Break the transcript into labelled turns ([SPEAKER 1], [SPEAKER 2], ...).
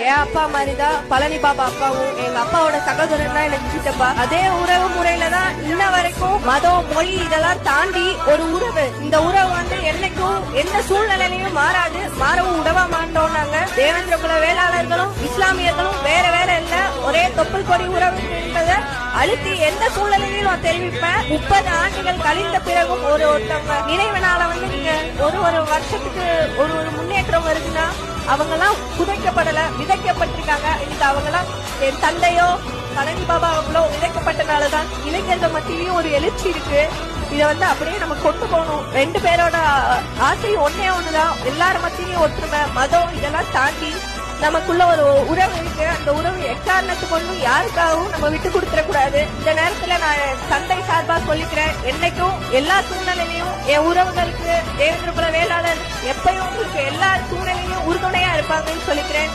[SPEAKER 1] என் அப்பா மாதிரிதான் பழனி பாபா அப்பாவும் எங்க அப்பாவோட சகோதரன் தான் எனக்கு சித்தப்பா. அதே உறவு முறையில தான் இன்ன வரைக்கும் மதம் மொழி இதெல்லாம் தாண்டி ஒரு உறவு. இந்த உறவு வந்து என்னைக்கும் எந்த சூழ்நிலையிலும் மாறாது, மாறவும் உடவா மாட்டோம். நாங்க தேவேந்திர குல வேளாளர்களும் இஸ்லாமியர்களும் வேற வேற இல்ல, ஒரே தொப்புள் கொடி உறவு என்பதை அழுத்தி எந்த சூழ்நிலையிலும் நான் தெரிவிப்பேன். 30 ஆண்டுகள் கழிந்த பிறகும் ஒருத்தவங்க நினைவு நாளை வந்து நீங்க ஒரு வருஷத்துக்கு ஒரு முன்னேற்றம் வருதுன்னா அவங்க எல்லாம் புதைக்கப்படல, விதைக்கப்பட்டிருக்காங்க. இன்னைக்கு அவங்க எல்லாம் என் தந்தையோ பழனி பாபா அவங்களோ விதைக்கப்பட்டனாலதான் இளைஞர்கள் மத்தியிலயும் ஒரு எழுச்சி இருக்கு. இதை வந்து அப்படியே நம்ம கொண்டு போகணும். 2 பேரோட ஆசையும் ஒன்னே ஒண்ணுதான், எல்லாரும் மத்தியிலயும் ஒற்றுமை, மதம் இதெல்லாம் தாண்டி நமக்குள்ள ஒரு உறவு இருக்கு. அந்த உறவு எக்காரணத்து கொண்டும் யாருக்காகவும் நம்ம விட்டு கொடுத்துட கூடாது. இந்த நேரத்துல நான் தந்தை சார்பா சொல்லிக்கிறேன், என்னைக்கும் எல்லா சூழ்நிலையிலையும் என் உறவுகளுக்கு தேவேந்திர குல வேளாளர் எப்பயும் உங்களுக்கு எல்லா சூழ்நிலையிலும் உறுதுணையா இருப்பாங்கன்னு சொல்லிக்கிறேன்.